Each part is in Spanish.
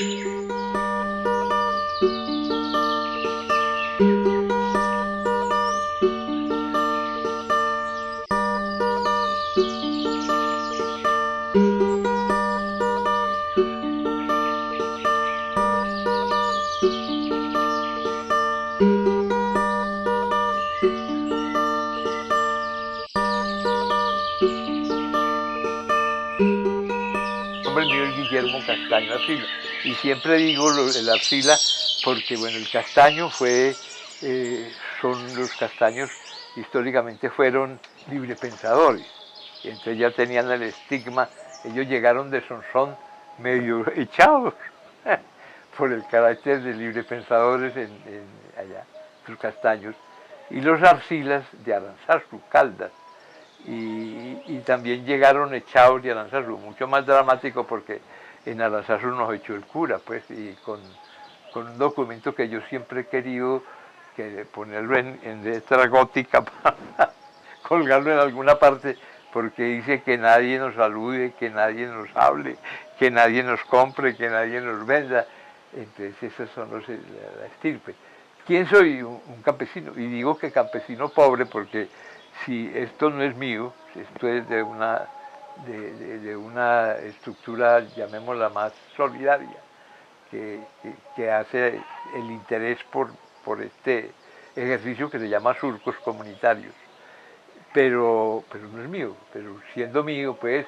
El mío es Guillermo Castaño Arcila, y siempre digo el Arcila porque bueno, el castaño son los castaños históricamente fueron librepensadores, y entonces ya tenían el estigma, ellos llegaron de Sonsón medio echados por el carácter de librepensadores allá, los castaños, y los Arcilas de Aranzazu, Caldas. Y también llegaron echados de Aranzazu, mucho más dramático porque en Aranzazu nos echó el cura, pues, y con un documento que yo siempre he querido ponerlo en letra gótica para colgarlo en alguna parte, porque dice que nadie nos salude, que nadie nos hable, que nadie nos compre, que nadie nos venda. Entonces esos son la estirpe. ¿Quién soy? Un campesino. Y digo que campesino pobre porque si esto no es mío, esto es de una estructura, llamémosla más solidaria, que hace el interés por este ejercicio que se llama surcos comunitarios. Pero no es mío, pero siendo mío, pues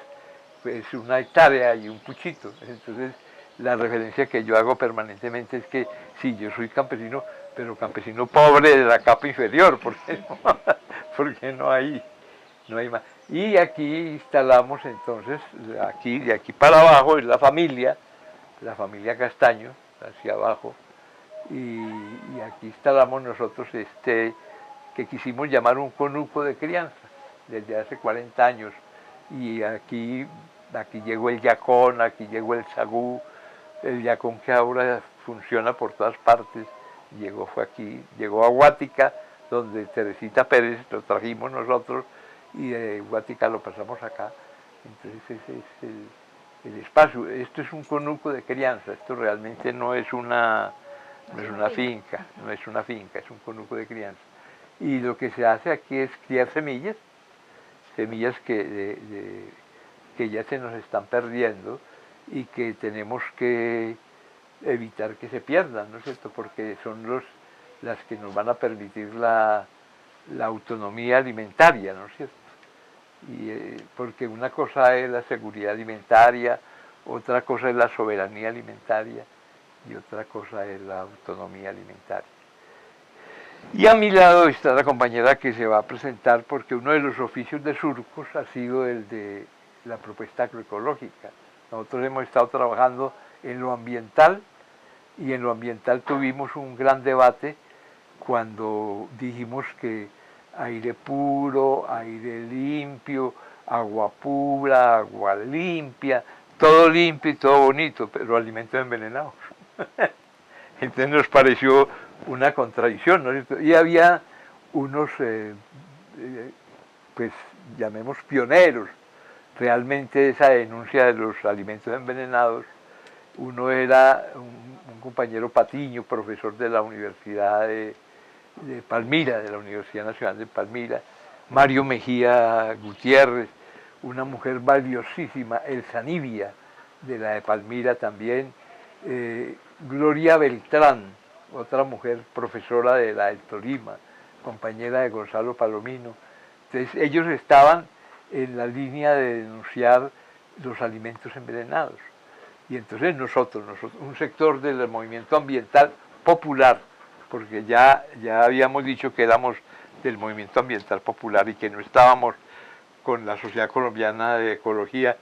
una hectárea y un puchito. Entonces, la referencia que yo hago permanentemente es que sí, yo soy campesino, pero campesino pobre de la capa inferior, porque no hay más. Y aquí instalamos entonces, de aquí para abajo es la familia Castaño, hacia abajo, y aquí instalamos nosotros que quisimos llamar un conuco de crianza, desde hace 40 años, y aquí llegó el yacón, aquí llegó el sagú, el yacón que ahora funciona por todas partes, llegó a Guática, donde Teresita Pérez lo trajimos nosotros, y de Guática lo pasamos acá. Entonces ese es el espacio. Esto es un conuco de crianza, esto realmente no es una finca, es un conuco de crianza. Y lo que se hace aquí es criar semillas que ya se nos están perdiendo y que tenemos que evitar que se pierdan, ¿no es cierto? Porque son las que nos van a permitir la autonomía alimentaria, ¿no es cierto? Porque una cosa es la seguridad alimentaria, otra cosa es la soberanía alimentaria y otra cosa es la autonomía alimentaria. Y a mi lado está la compañera que se va a presentar porque uno de los oficios de surcos ha sido el de la propuesta agroecológica. Nosotros hemos estado trabajando en lo ambiental y en lo ambiental tuvimos un gran debate cuando dijimos que aire puro, aire limpio, agua pura, agua limpia, todo limpio y todo bonito, pero alimentos envenenados. Entonces nos pareció una contradicción, ¿no? Y había unos, pues llamemos pioneros, realmente esa denuncia de los alimentos envenenados. Uno era un compañero Patiño, profesor de la Universidad de Palmira, de la Universidad Nacional de Palmira, Mario Mejía Gutiérrez, una mujer valiosísima, Elsa Nibia, de la de Palmira también, Gloria Beltrán, otra mujer profesora de la del Tolima, compañera de Gonzalo Palomino. Entonces ellos estaban en la línea de denunciar los alimentos envenenados. Y entonces nosotros, un sector del movimiento ambiental popular, porque ya habíamos dicho que éramos del movimiento ambiental popular y que no estábamos con la Sociedad Colombiana de Ecología,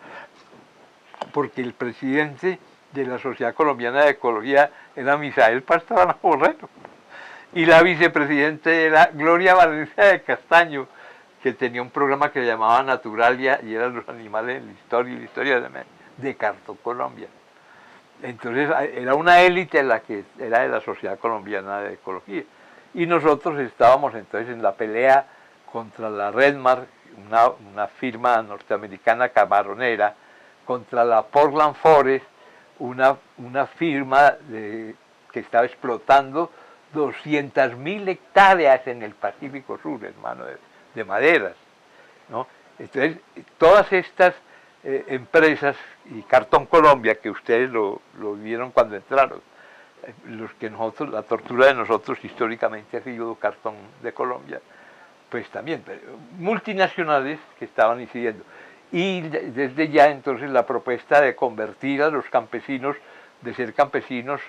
porque el presidente de la Sociedad Colombiana de Ecología era Misael Pastrana Borrero, y la vicepresidenta era Gloria Valencia de Castaño, que tenía un programa que se llamaba Naturalia y eran los animales en la historia de Cartón Colombia. Entonces era una élite la que era de la Sociedad Colombiana de Ecología. Y nosotros estábamos entonces en la pelea contra la Redmar, una firma norteamericana camaronera, contra la Portland Forest, una firma que estaba explotando 200.000 hectáreas en el Pacífico Sur, hermano, de maderas, ¿no? Entonces, todas estas empresas, y Cartón Colombia, que ustedes lo vieron cuando entraron, los que nosotros, la tortura de nosotros históricamente ha sido Cartón de Colombia, pues también, multinacionales que estaban incidiendo. Y desde ya entonces la propuesta de convertir a los campesinos, de ser campesinos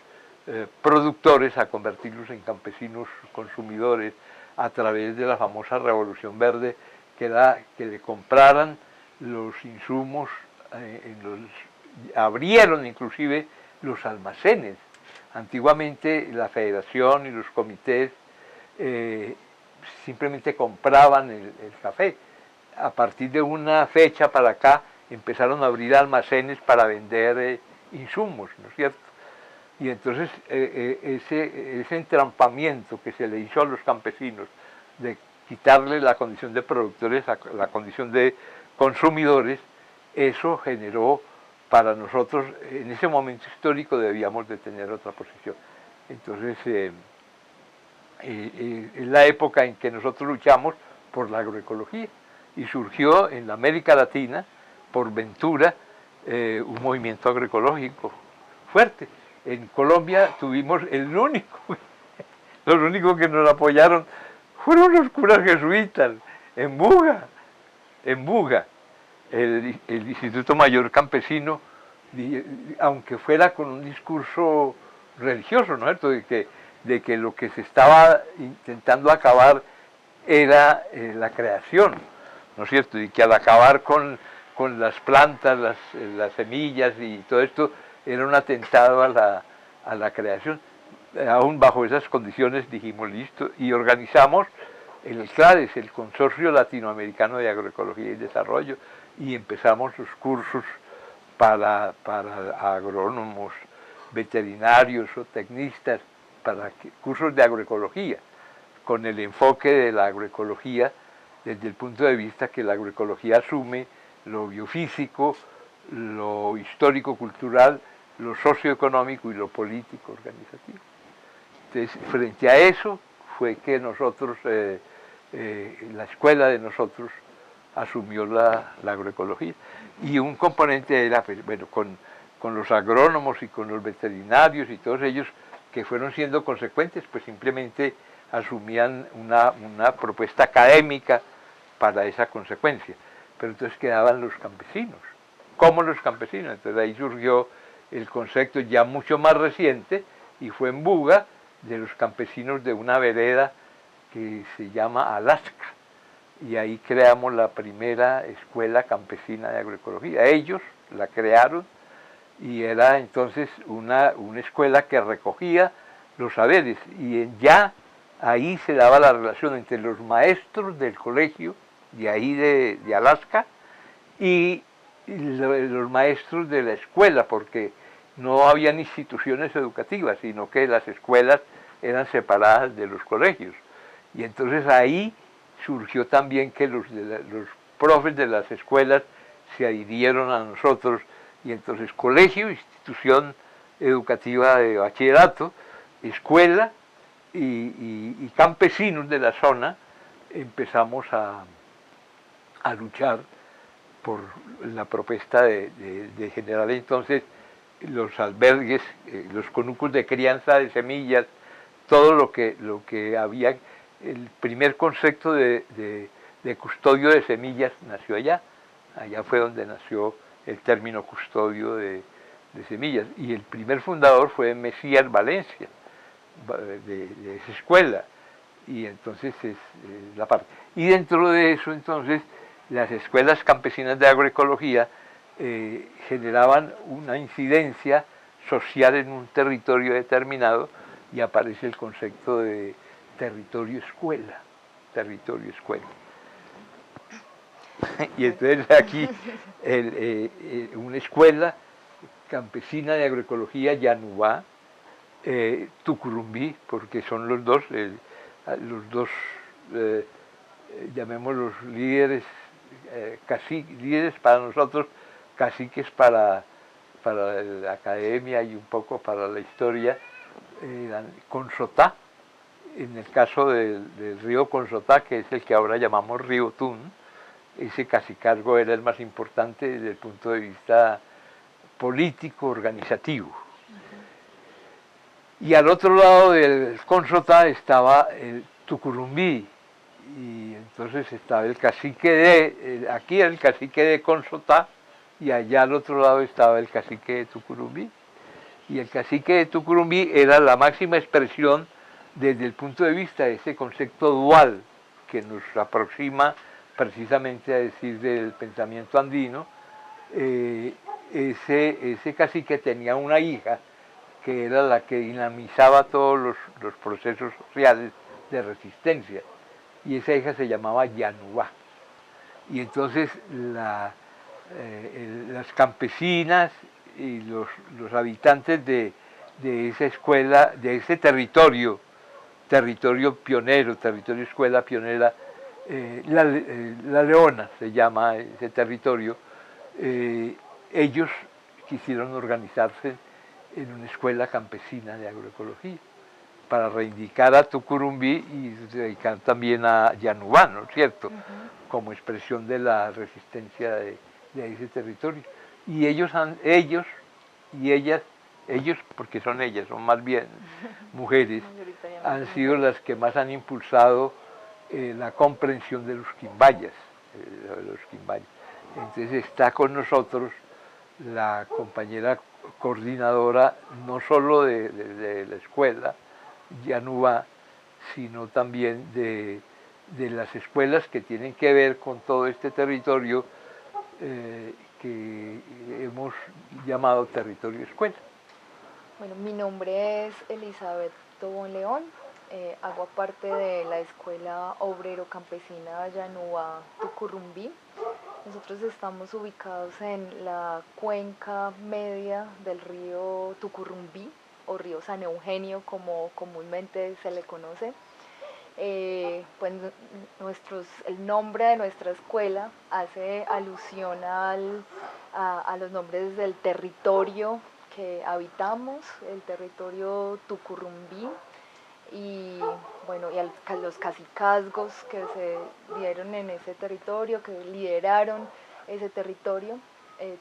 productores, a convertirlos en campesinos consumidores, a través de la famosa Revolución Verde, que era que le compraran los insumos, abrieron inclusive los almacenes. Antiguamente la federación y los comités simplemente compraban el café. A partir de una fecha para acá empezaron a abrir almacenes para vender insumos, ¿no es cierto? Y entonces ese entrampamiento que se le hizo a los campesinos de quitarle la condición de productores a la condición de consumidores, eso generó para nosotros, en ese momento histórico debíamos de tener otra posición. Entonces, es la época en que nosotros luchamos por la agroecología y surgió en la América Latina, por ventura, un movimiento agroecológico fuerte. En Colombia tuvimos los únicos que nos apoyaron fueron los curas jesuitas, en Buga, el Instituto Mayor Campesino, aunque fuera con un discurso religioso, ¿no es cierto?, de que lo que se estaba intentando acabar era la creación, ¿no es cierto?, y que al acabar con las plantas, las semillas y todo esto, era un atentado a la creación. Aún bajo esas condiciones dijimos listo y organizamos el CLADES, el Consorcio Latinoamericano de Agroecología y Desarrollo, y empezamos los cursos para agrónomos, veterinarios o tecnistas, cursos de agroecología, con el enfoque de la agroecología desde el punto de vista que la agroecología asume lo biofísico, lo histórico-cultural, lo socioeconómico y lo político-organizativo. Entonces, frente a eso fue que nosotros, la escuela de nosotros, asumió la agroecología. Y un componente era, bueno, con los agrónomos y con los veterinarios y todos ellos que fueron siendo consecuentes, pues simplemente asumían una propuesta académica para esa consecuencia. Pero entonces quedaban los campesinos. ¿Cómo los campesinos? Entonces ahí surgió el concepto ya mucho más reciente, y fue en Buga, de los campesinos de una vereda que se llama Alaska. Y ahí creamos la primera escuela campesina de agroecología. Ellos la crearon y era entonces una escuela que recogía los saberes, y ya ahí se daba la relación entre los maestros del colegio, de ahí de Alaska, y los maestros de la escuela, porque no habían instituciones educativas, sino que las escuelas eran separadas de los colegios. Y entonces ahí surgió también que los profes de las escuelas se adhirieron a nosotros, y entonces colegio, institución educativa de bachillerato, escuela y campesinos de la zona empezamos a luchar por la propuesta de generar entonces los albergues, los conucos de crianza de semillas, todo lo que había. El primer concepto de custodio de semillas nació allá fue donde nació el término custodio de semillas, y el primer fundador fue Mesías Valencia, de esa escuela, y entonces es la parte. Y dentro de eso entonces las escuelas campesinas de agroecología generaban una incidencia social en un territorio determinado, y aparece el concepto de territorio escuela. Y entonces aquí una escuela campesina de agroecología, Yanubá, Tucurumbí, porque son los dos llamémoslos líderes, líderes para nosotros, caciques para para la academia y un poco para la historia, eran Consotá. En el caso del río Consotá, que es el que ahora llamamos río Tun, ese cacicazgo era el más importante desde el punto de vista político, organizativo. Y al otro lado del Consotá estaba el Tucurumbí, y entonces estaba el cacique aquí era el cacique de Consotá, y allá al otro lado estaba el cacique de Tucurumbí. Y el cacique de Tucurumbí era la máxima expresión desde el punto de vista de ese concepto dual que nos aproxima precisamente a decir del pensamiento andino. Ese cacique tenía una hija que era la que dinamizaba todos los procesos sociales de resistencia, y esa hija se llamaba Yanubá. Y entonces las campesinas y los habitantes de esa escuela, de ese territorio pionero, territorio escuela pionera, la Leona se llama ese territorio, ellos quisieron organizarse en una escuela campesina de agroecología para reivindicar a Tucurumbí y reivindicar también a Yanubá, ¿no es cierto? Como expresión de la resistencia de ese territorio. Y ellos y ellas, ellos porque son ellas, son más bien mujeres, han sido las que más han impulsado la comprensión de los quimbayas. Entonces está con nosotros la compañera coordinadora, no solo de la escuela Yanubá, sino también de las escuelas que tienen que ver con todo este territorio que hemos llamado territorio escuela. Bueno, mi nombre es Elizabeth Tobón León, hago parte de la Escuela Obrero Campesina Yanubá Tucurumbí. Nosotros estamos ubicados en la cuenca media del río Tucurumbí, o río San Eugenio, como comúnmente se le conoce. Pues el nombre de nuestra escuela hace alusión a los nombres del territorio que habitamos, el territorio Tucurumbí, y bueno, y a los cacicazgos que se dieron en ese territorio, que lideraron ese territorio.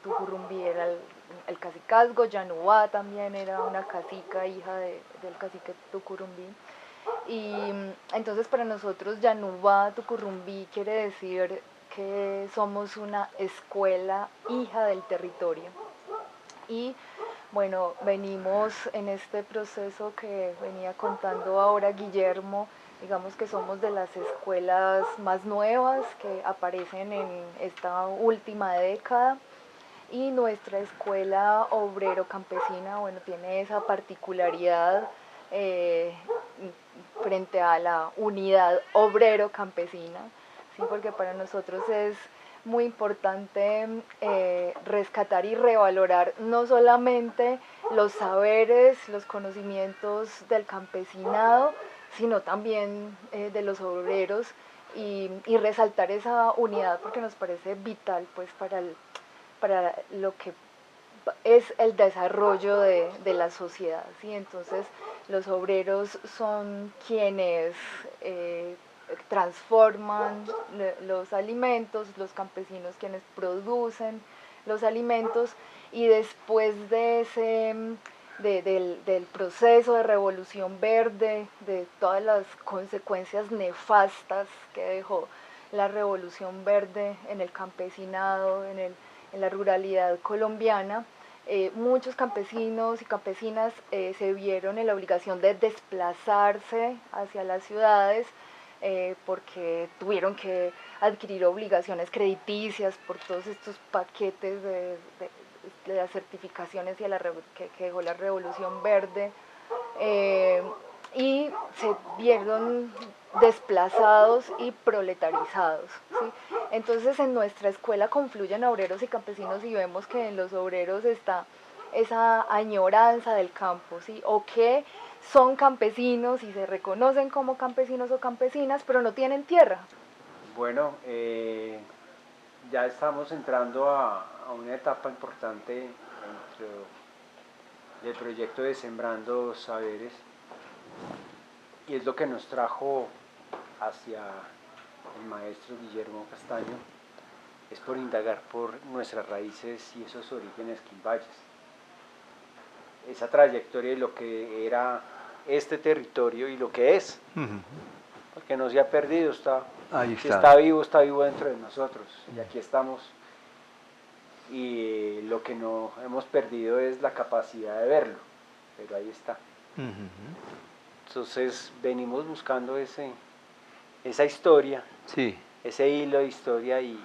Tucurumbí era el cacicazgo, Yanubá también era una cacica, hija del cacique Tucurumbí. Y entonces para nosotros Yanubá Tucurumbí quiere decir que somos una escuela hija del territorio. Y bueno, venimos en este proceso que venía contando ahora Guillermo, digamos que somos de las escuelas más nuevas que aparecen en esta última década, y nuestra escuela obrero campesina, bueno, tiene esa particularidad frente a la unidad obrero campesina, ¿sí? Porque para nosotros es muy importante rescatar y revalorar no solamente los saberes, los conocimientos del campesinado, sino también de los obreros, y resaltar esa unidad porque nos parece vital pues para lo que es el desarrollo de la sociedad, ¿sí? Entonces los obreros son quienes transforman los alimentos, los campesinos quienes producen los alimentos, y después de del proceso de revolución verde, de todas las consecuencias nefastas que dejó la revolución verde en el campesinado, en la ruralidad colombiana, muchos campesinos y campesinas se vieron en la obligación de desplazarse hacia las ciudades porque tuvieron que adquirir obligaciones crediticias por todos estos paquetes de las certificaciones y que dejó la Revolución Verde, y se vieron desplazados y proletarizados, ¿sí? Entonces en nuestra escuela confluyen obreros y campesinos, y vemos que en los obreros está esa añoranza del campo, ¿sí? O que son campesinos y se reconocen como campesinos o campesinas, pero no tienen tierra. Bueno, ya estamos entrando a una etapa importante dentro del proyecto de Sembrando Saberes, y es lo que nos trajo hacia el maestro Guillermo Castaño, es por indagar por nuestras raíces y esos orígenes quimbayas. Esa trayectoria y lo que era este territorio y lo que es, porque no se ha perdido, si está vivo dentro de nosotros, y aquí estamos, y lo que no hemos perdido es la capacidad de verlo, pero ahí está. Entonces venimos buscando esa historia, sí, ese hilo de historia, y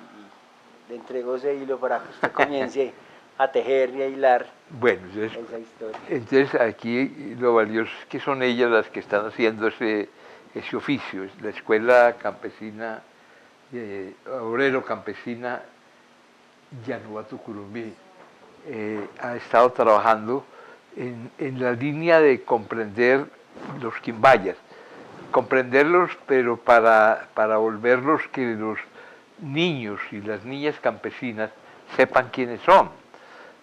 le entrego ese hilo para que usted comience a tejer y a hilar. Bueno, esa historia. Entonces aquí lo valioso es que son ellas las que están haciendo ese oficio. La escuela campesina, obrero campesina Llanúa Tucurumbí, ha estado trabajando en la línea de comprender los quimbayas, comprenderlos, pero para volverlos que los niños y las niñas campesinas sepan quiénes son.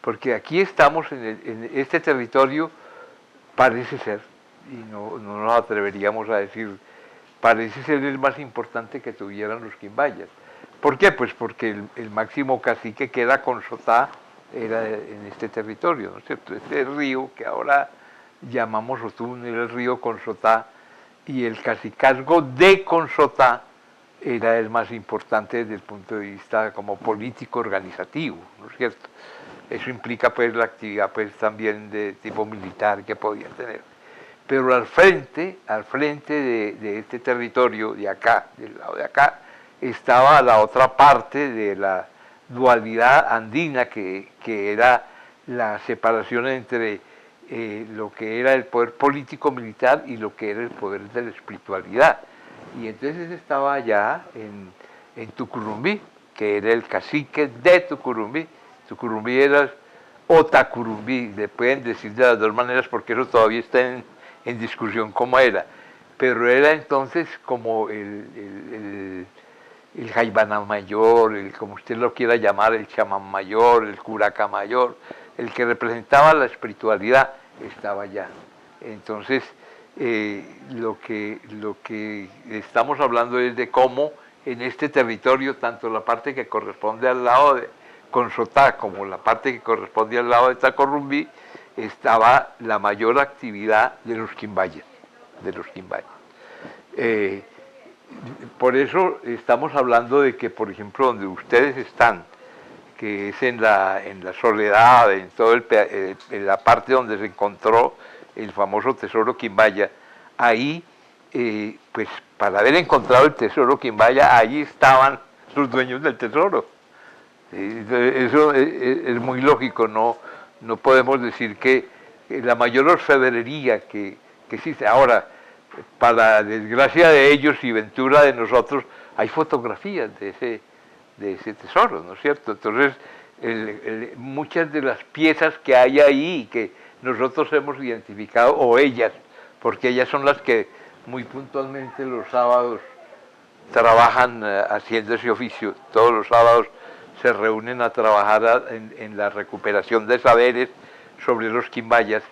Porque aquí estamos en este territorio, parece ser, y no nos atreveríamos a decir, parece ser el más importante que tuvieran los quimbayas. ¿Por qué? Pues porque el máximo cacique que era Consotá era en este territorio, ¿no es cierto? Este río que ahora llamamos Otún era el río Consotá, y el cacicazgo de Consotá era el más importante desde el punto de vista como político organizativo, ¿no es cierto? Eso implica pues la actividad pues también de tipo militar que podía tener. Pero al frente de este territorio de acá, del lado de acá, estaba la otra parte de la dualidad andina que era la separación entre lo que era el poder político militar y lo que era el poder de la espiritualidad. Y entonces estaba allá en Tucurumbí, que era el cacique de Tucurumbí. Tucurumbí era Otacurumbí, le pueden decir de las dos maneras porque eso todavía está en discusión cómo era, pero era entonces como el Jaibana mayor, como usted lo quiera llamar, el chamán mayor, el curaca mayor, el que representaba la espiritualidad estaba allá. Entonces, lo que estamos hablando es de cómo en este territorio, tanto la parte que corresponde al lado de Consotá como la parte que corresponde al lado de Tacorrumbí, estaba la mayor actividad de los quimbayas. Por eso estamos hablando de que, por ejemplo, donde ustedes están, que es en la soledad, en todo en la parte donde se encontró el famoso tesoro quimbaya, ahí, pues para haber encontrado el tesoro quimbaya, ahí estaban los dueños del tesoro. Eso es muy lógico, no podemos decir que la mayor orfebrería que existe. Ahora, para desgracia de ellos y ventura de nosotros, hay fotografías de ese tesoro, ¿no es cierto? Entonces, muchas de las piezas que hay ahí y que nosotros hemos identificado, o ellas, porque ellas son las que muy puntualmente los sábados trabajan haciendo ese oficio, todos los sábados se reúnen a trabajar en la recuperación de saberes sobre los quimbayas,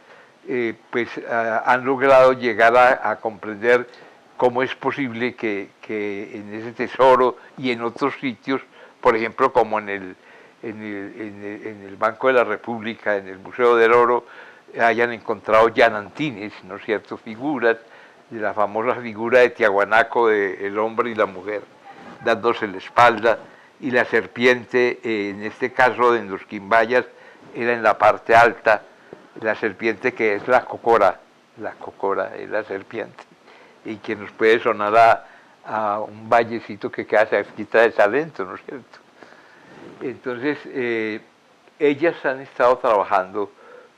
pues han logrado llegar a comprender cómo es posible que en ese tesoro y en otros sitios, por ejemplo como en el Banco de la República, en el Museo del Oro, hayan encontrado llanantines, ¿no es cierto?, figuras de la famosa figura de Tiahuanaco del hombre y la mujer dándose la espalda, y la serpiente, en este caso en los quimbayas, era en la parte alta, la serpiente que es la cocora es la serpiente, y que nos puede sonar a un vallecito que queda cerquita de Salento, ¿no es cierto? Entonces, ellas han estado trabajando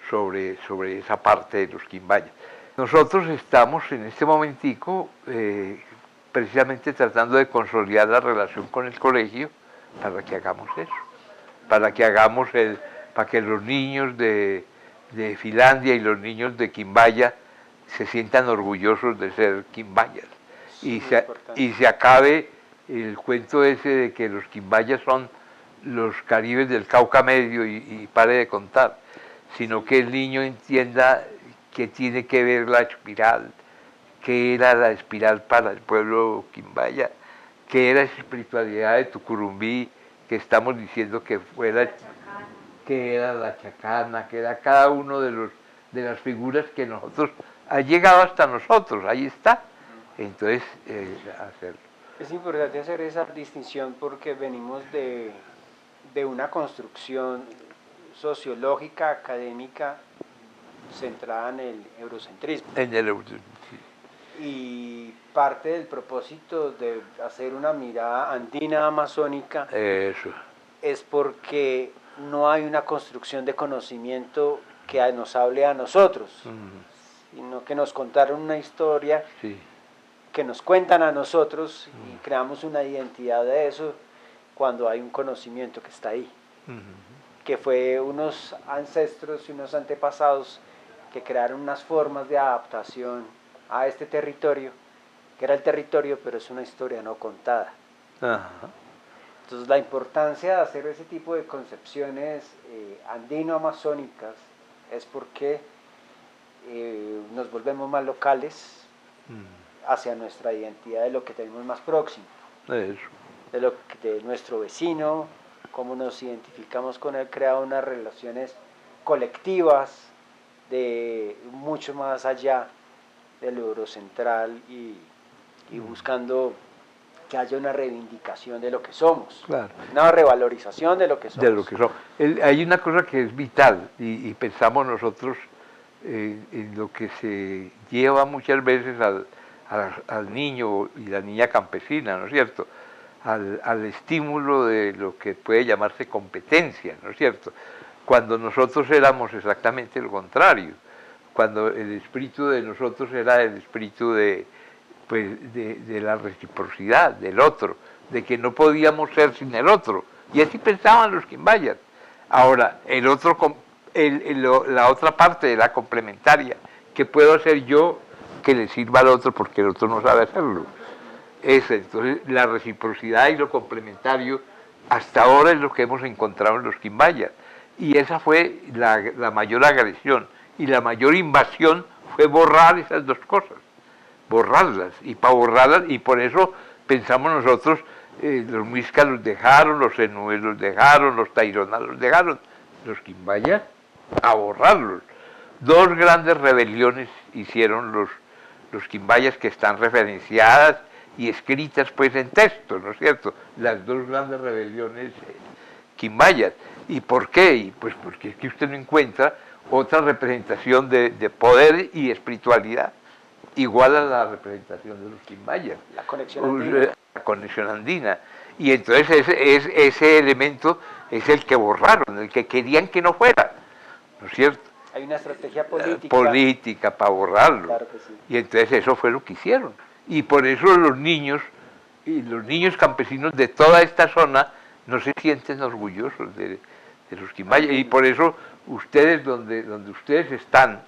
sobre esa parte de los quimbayas. Nosotros estamos en este momentico precisamente tratando de consolidar la relación con el colegio para que hagamos eso, para que los niños de Finlandia y los niños de Quimbaya se sientan orgullosos de ser quimbayas, y se acabe el cuento ese de que los quimbayas son los caribes del Cauca Medio y pare de contar, sino que el niño entienda que tiene que ver la espiral, qué era la espiral para el pueblo quimbaya, qué era esa espiritualidad de Tucurumbí, que estamos diciendo que fuera, que era la chacana, que era cada uno de las figuras que nosotros, ha llegado hasta nosotros, ahí está. Entonces, hacerlo. Es importante hacer esa distinción porque venimos de una construcción sociológica, académica, centrada en el eurocentrismo. En el eurocentrismo. Y parte del propósito de hacer una mirada andina amazónica Eso. es porque no hay una construcción de conocimiento que nos hable a nosotros, sino que nos contaron una historia Sí. que nos cuentan a nosotros y creamos una identidad de eso cuando hay un conocimiento que está ahí, que fue unos ancestros y unos antepasados que crearon unas formas de adaptación a este territorio, que era el territorio, pero es una historia no contada. Ajá. Entonces la importancia de hacer ese tipo de concepciones andino-amazónicas es porque nos volvemos más locales hacia nuestra identidad de lo que tenemos más próximo, Eso. de nuestro vecino, cómo nos identificamos con él, crea unas relaciones colectivas de mucho más allá del eurocentral y buscando que haya una reivindicación de lo que somos, Claro. una revalorización de lo que somos. De lo que somos. Hay una cosa que es vital y pensamos nosotros en lo que se lleva muchas veces al niño y la niña campesina, ¿no es cierto? Al estímulo de lo que puede llamarse competencia, ¿no es cierto? Cuando nosotros éramos exactamente lo contrario, cuando el espíritu de nosotros era el espíritu de la reciprocidad, del otro, de que no podíamos ser sin el otro, y así pensaban los quimbayas. Ahora, el otro, la otra parte de la complementaria, que puedo hacer yo que le sirva al otro porque el otro no sabe hacerlo. Entonces, la reciprocidad y lo complementario, hasta ahora es lo que hemos encontrado en los quimbayas. Y esa fue la mayor agresión. Y la mayor invasión fue borrar esas dos cosas. Borrarlas. Y para borrarlas, y por eso pensamos nosotros, los muiscas los dejaron, los enúes los dejaron, los taironas los dejaron. Los quimbayas, a borrarlos. Dos grandes rebeliones hicieron los quimbayas que están referenciadas y escritas pues en texto, ¿no es cierto? Las dos grandes rebeliones quimbayas. ¿Y por qué? Y pues porque es que usted no encuentra otra representación de poder y espiritualidad igual a la representación de los quimbayas. La conexión andina. La conexión andina. Y entonces ese elemento es el que borraron, el que querían que no fuera, ¿no es cierto? Hay una estrategia política. Política para borrarlo. Claro que sí. Y entonces eso fue lo que hicieron. Y por eso los niños campesinos de toda esta zona no se sienten orgullosos de los quimbayas. Y por eso ustedes, donde ustedes están,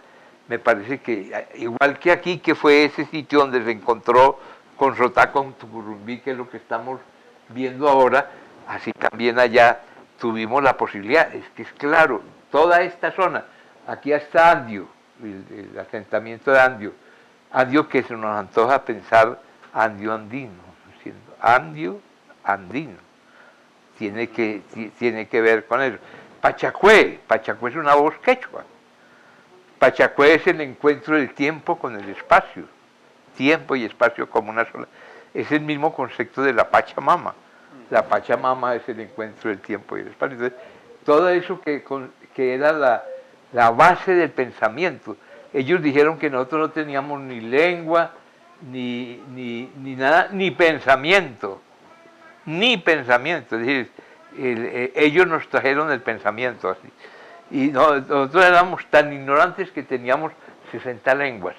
me parece que, igual que aquí, que fue ese sitio donde se encontró con Sotá, con Tucurumbí, que es lo que estamos viendo ahora, así también allá tuvimos la posibilidad. Es que es claro, toda esta zona, aquí está Andio, el asentamiento de Andio, Andio que se nos antoja pensar Andio andino, diciendo Andio andino, tiene que ver con eso. Pachacué es una voz quechua. Pachacué es el encuentro del tiempo con el espacio, tiempo y espacio como una sola. Es el mismo concepto de la Pachamama. La Pachamama es el encuentro del tiempo y el espacio. Entonces, todo eso que era la base del pensamiento. Ellos dijeron que nosotros no teníamos ni lengua, ni nada, ni pensamiento. Ni pensamiento. Es decir, ellos nos trajeron el pensamiento así. Y nosotros éramos tan ignorantes que teníamos 60 lenguas.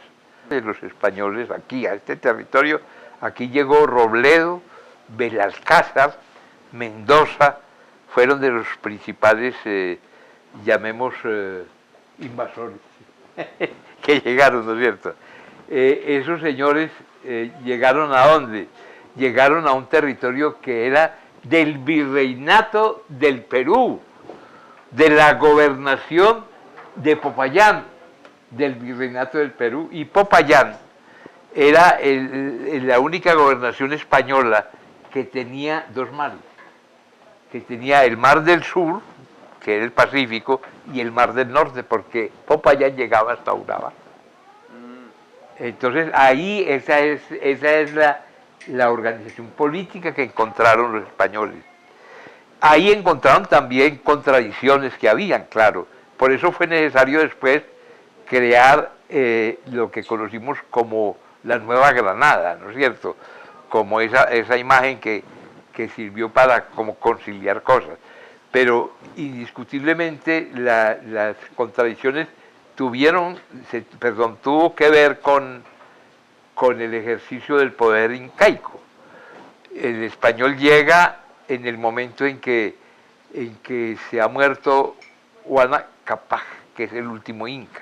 De los españoles aquí, a este territorio, aquí llegó Robledo, Belalcázar, Mendoza, fueron de los principales, llamemos, invasores, que llegaron, ¿no es cierto? Esos señores llegaron ¿a dónde? Llegaron a un territorio que era del virreinato del Perú, de la gobernación de Popayán, del virreinato del Perú. Y Popayán era la única gobernación española que tenía dos mares, que tenía el mar del sur, que era el Pacífico, y el mar del norte, porque Popayán llegaba hasta Urabá. Entonces ahí esa es la organización política que encontraron los españoles. Ahí encontraron también contradicciones que habían, claro. Por eso fue necesario después crear lo que conocimos como la Nueva Granada, ¿no es cierto? Como esa imagen que sirvió para como conciliar cosas. Pero indiscutiblemente las contradicciones tuvo que ver con el ejercicio del poder incaico. El español llega en el momento en que se ha muerto Huayna Cápac, que es el último inca,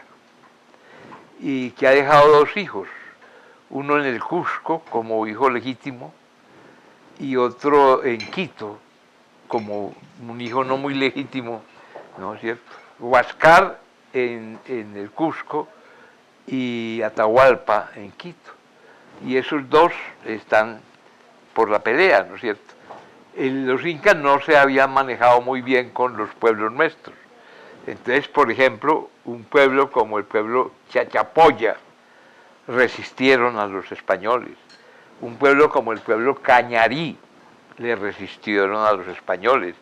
y que ha dejado dos hijos, uno en el Cusco como hijo legítimo y otro en Quito como un hijo no muy legítimo, ¿no es cierto? Huáscar en el Cusco y Atahualpa en Quito. Y esos dos están por la pelea, ¿no es cierto? Los incas no se habían manejado muy bien con los pueblos nuestros. Entonces, por ejemplo, un pueblo como el pueblo Chachapoya resistieron a los españoles. Un pueblo como el pueblo Cañarí le resistieron a los españoles.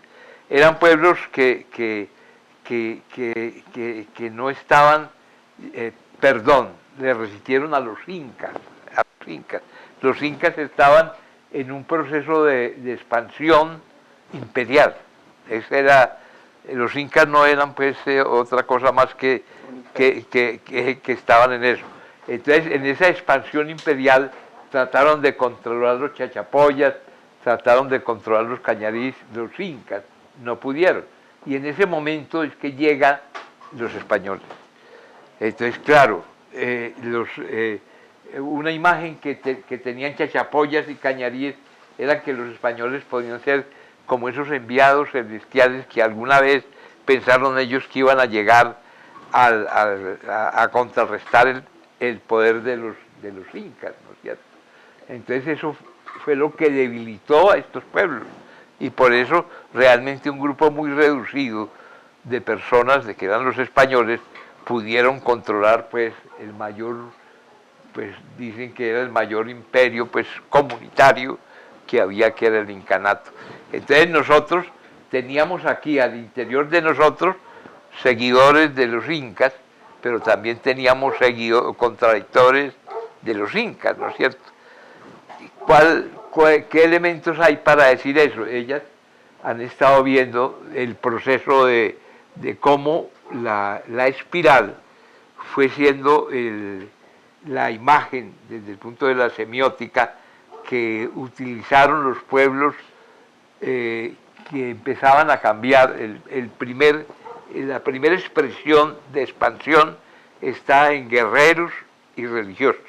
Eran pueblos que no estaban, le resistieron a los incas. Los incas estaban en un proceso de expansión imperial. Los incas no eran pues otra cosa más que estaban en eso. Entonces, en esa expansión imperial trataron de controlar los chachapoyas, trataron de controlar los cañarís, los incas, no pudieron. Y en ese momento es que llegan los españoles. Entonces, claro, una imagen que tenían chachapoyas y cañaríes era que los españoles podían ser como esos enviados celestiales que alguna vez pensaron ellos que iban a llegar a contrarrestar el poder de los incas, ¿no es cierto? Entonces eso fue lo que debilitó a estos pueblos, y por eso realmente un grupo muy reducido de personas, de que eran los españoles, pudieron controlar pues el mayor, pues dicen que era el mayor imperio pues comunitario que había, que era el incanato. Entonces nosotros teníamos aquí al interior de nosotros seguidores de los incas, pero también teníamos contradictores de los incas, ¿no es cierto? ¿Qué elementos hay para decir eso? Ellas han estado viendo el proceso de cómo la espiral fue siendo la imagen desde el punto de la semiótica que utilizaron los pueblos que empezaban a cambiar. La primera expresión de expansión está en guerreros y religiosos.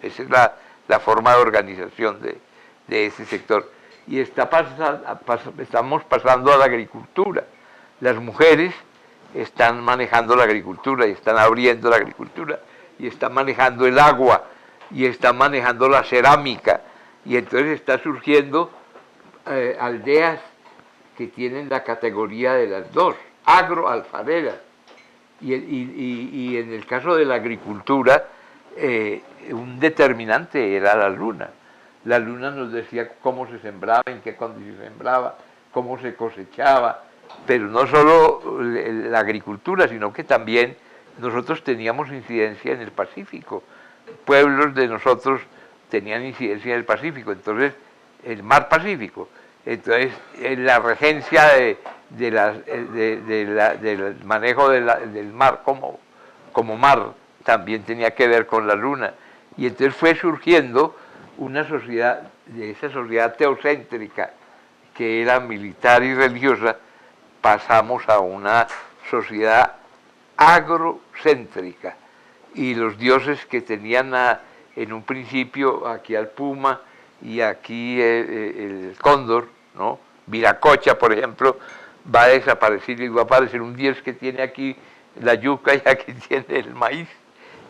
Esa es la forma de organización de ese sector. Y estamos pasando a la agricultura. Las mujeres están manejando la agricultura y están abriendo la agricultura y están manejando el agua y están manejando la cerámica, y entonces está surgiendo aldeas que tienen la categoría de las dos, agroalfareras. Y en el caso de la agricultura, un determinante era la luna. La luna nos decía cómo se sembraba, en qué condiciones se sembraba, cómo se cosechaba, pero no solo la agricultura, sino que también nosotros teníamos incidencia en el Pacífico. Pueblos de nosotros tenían incidencia en el Pacífico, entonces el mar Pacífico. Entonces la regencia del manejo del mar como mar también tenía que ver con la luna. Y entonces fue surgiendo una sociedad, de esa sociedad teocéntrica que era militar y religiosa, pasamos a una sociedad agrocéntrica, y los dioses que tenían en un principio aquí al puma y aquí el cóndor, ¿no? Viracocha, por ejemplo, va a desaparecer y va a aparecer un dios que tiene aquí la yuca y aquí tiene el maíz.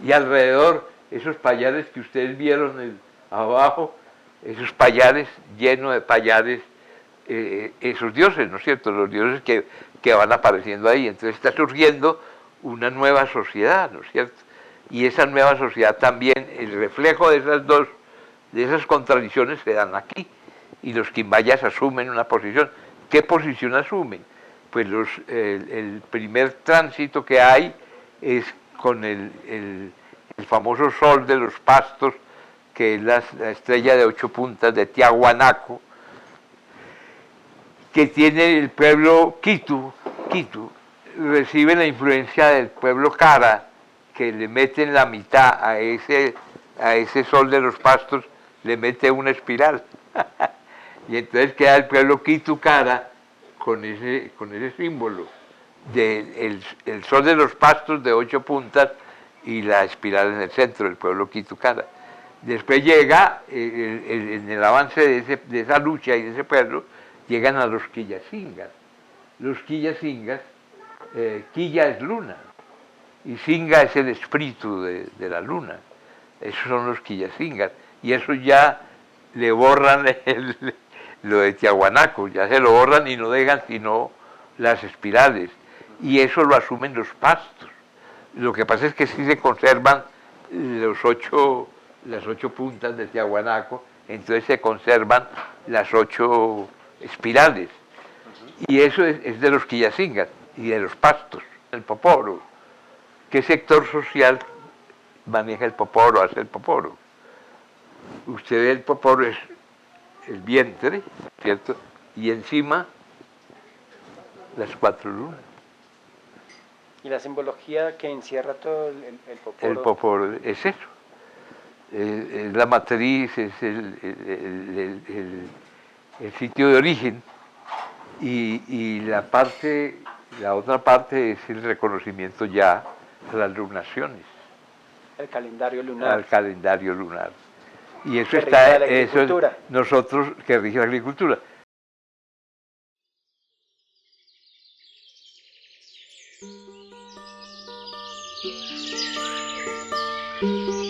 Y alrededor, esos payares que ustedes vieron abajo, esos payares llenos de payares, esos dioses, ¿no es cierto? Los dioses que van apareciendo ahí. Entonces está surgiendo una nueva sociedad, ¿no es cierto? Y esa nueva sociedad también, el reflejo de esas contradicciones se dan aquí. Y los quimbayas asumen una posición. ¿Qué posición asumen? Pues el primer tránsito que hay es con el famoso sol de los pastos, que es la estrella de 8 puntas de Tiahuanaco, que tiene el pueblo Quitu, recibe la influencia del pueblo Cara, que le meten la mitad a ese sol de los pastos, le mete una espiral. Y entonces queda el pueblo Quitu Cara con ese símbolo del el sol de los pastos de 8 puntas y la espiral en el centro del pueblo Quitu Cara. Después llega, en el avance de esa lucha y de ese pueblo, llegan a los Quillacingas. Los Quillacingas, Quilla es luna, y Singa es el espíritu de la luna. Esos son los Quillacingas. Y eso ya le borran lo de Tiahuanaco, ya se lo borran y no dejan sino las espirales. Y eso lo asumen los pastos. Lo que pasa es que sí se conservan las 8 puntas de Tiahuanaco, entonces se conservan las 8 espirales. Y eso es de los Quillacingas y de los pastos. El poporo. ¿Qué sector social maneja el poporo, hace el poporo? Usted ve el poporo es el vientre, ¿cierto? Y encima las 4 lunas. ¿Y la simbología que encierra todo el poporo? El poporo es eso. Es la matriz, es el sitio de origen. Y la otra parte es el reconocimiento ya a las lunaciones. El calendario lunar. Al calendario lunar. Y eso que está, rige la agricultura. eso nosotros, que rige la agricultura. Thank you.